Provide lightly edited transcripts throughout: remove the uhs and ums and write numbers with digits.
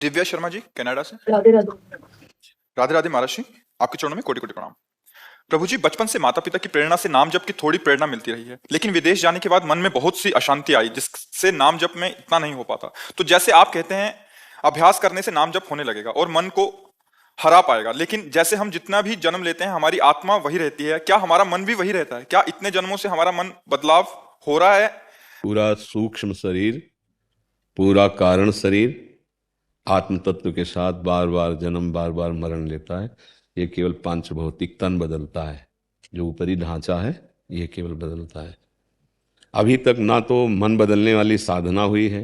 Divya Sharma ji Canada से। राधे राधे। राधे राधे महाराज जी, आपके चरणों में कोटि कोटि प्रणाम। प्रभु जी, बचपन से माता पिता की प्रेरणा से नाम जप की थोड़ी प्रेरणा मिलती रही है, लेकिन विदेश जाने के बाद मन में बहुत सी अशांति आई जिससे नाम जप में इतना नहीं हो पाता। तो जैसे आप कहते हैं अभ्यास करने से नाम जप होने लगेगा और मन को हरा पाएगा, लेकिन जैसे हम जितना भी जन्म लेते हैं हमारी आत्मा वही रहती है, क्या हमारा मन भी वही रहता है? क्या इतने जन्मों से हमारा मन बदलाव हो रहा है? पूरा सूक्ष्म शरीर, पूरा कारण शरीर आत्म तत्व के साथ बार बार जन्म बार बार मरण लेता है। ये केवल पांच भौतिक तन बदलता है, जो ऊपरी ढांचा है ये केवल बदलता है। अभी तक ना तो मन बदलने वाली साधना हुई है,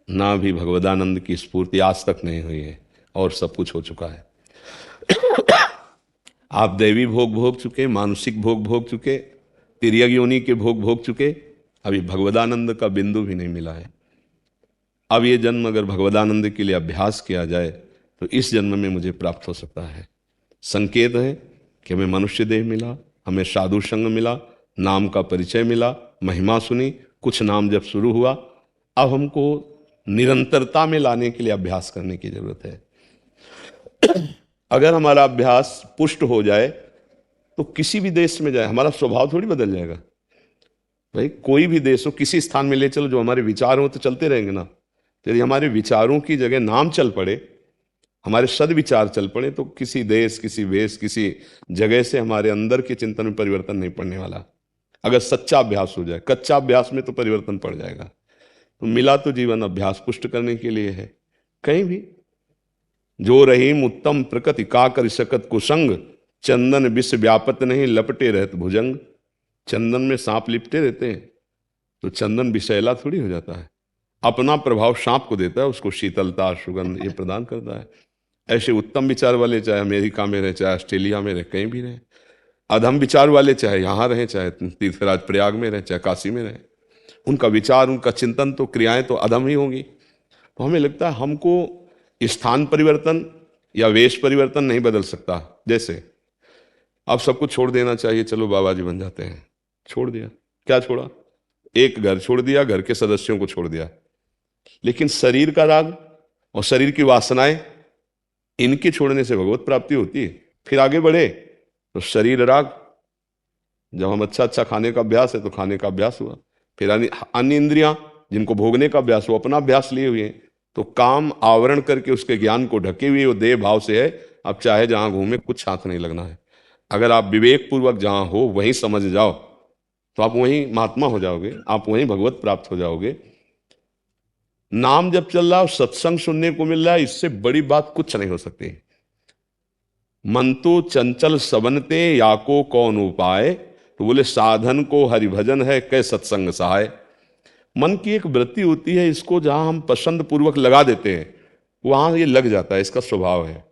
ना भी भगवदानंद की स्फूर्ति आज तक नहीं हुई है, और सब कुछ हो चुका है। आप दैवी भोग भोग चुके, मानसिक भोग भोग चुके, तिर्यक योनि के भोग भोग चुके, अभी भगवदानंद का बिंदु भी नहीं मिला है। अब ये जन्म अगर भगवदानंद के लिए अभ्यास किया जाए तो इस जन्म में मुझे प्राप्त हो सकता है। संकेत है कि हमें मनुष्य देह मिला, हमें साधु संग मिला, नाम का परिचय मिला, महिमा सुनी, कुछ नाम जब शुरू हुआ, अब हमको निरंतरता में लाने के लिए अभ्यास करने की जरूरत है। अगर हमारा अभ्यास पुष्ट हो जाए तो किसी भी देश में जाए हमारा स्वभाव थोड़ी बदल जाएगा। भाई कोई भी देश हो, किसी स्थान में ले चलो, जो हमारे विचार हो तो चलते रहेंगे ना। तो यदि हमारे विचारों की जगह नाम चल पड़े, हमारे सद्विचार चल पड़े, तो किसी देश, किसी वेश, किसी जगह से हमारे अंदर के चिंतन में परिवर्तन नहीं पड़ने वाला। अगर सच्चा अभ्यास हो जाए, कच्चा अभ्यास में तो परिवर्तन पड़ जाएगा। तो मिला तो जीवन अभ्यास पुष्ट करने के लिए है। कहीं भी जो रहीम उत्तम प्रकृति का कर शकत कुसंग, चंदन विष व्यापत नहीं लपटे रहत भुजंग। चंदन में सांप लिपटे रहते हैं तो चंदन विषैला थोड़ी हो जाता है। अपना प्रभाव सांप को देता है, उसको शीतलता सुगंध ये प्रदान करता है। ऐसे उत्तम विचार वाले चाहे अमेरिका में रहे, चाहे ऑस्ट्रेलिया में रहे, कहीं भी रहे, अधम विचार वाले चाहे यहाँ रहे, चाहे तीर्थराज प्रयाग में रहे, चाहे काशी में रहे, उनका विचार, उनका चिंतन तो क्रियाएं तो अधम ही होंगी। तो हमें लगता है हमको स्थान परिवर्तन या वेश परिवर्तन नहीं बदल सकता। जैसे अब सब कुछ छोड़ देना चाहिए, चलो बाबा जी बन जाते हैं, छोड़ दिया। क्या छोड़ा? एक घर छोड़ दिया, घर के सदस्यों को छोड़ दिया, लेकिन शरीर का राग और शरीर की वासनाएं, इनके छोड़ने से भगवत प्राप्ति होती है। फिर आगे बढ़े तो शरीर राग, जब हम अच्छा अच्छा खाने का अभ्यास है तो खाने का अभ्यास हुआ। फिर अन्य इंद्रियां जिनको भोगने का अभ्यास हुआ, अपना अभ्यास लिए हुए हैं, तो काम आवरण करके उसके ज्ञान को ढके हुए वो देह भाव से है। अब चाहे जहां घूमे कुछ हाथ नहीं लगना है। अगर आप विवेक पूर्वक जहां हो वहीं समझ जाओ तो आप वहीं महात्मा हो जाओगे, आप वहीं भगवत प्राप्त हो जाओगे। नाम जब चल रहा हो, सत्संग सुनने को मिल रहा है, इससे बड़ी बात कुछ नहीं हो सकती। मन तो चंचल सबनते या को कौन उपाय, तो बोले साधन को हरिभजन है कै सत्संग सहाय। मन की एक वृत्ति होती है, इसको जहां हम पसंद पूर्वक लगा देते हैं वहां ये लग जाता है, इसका स्वभाव है।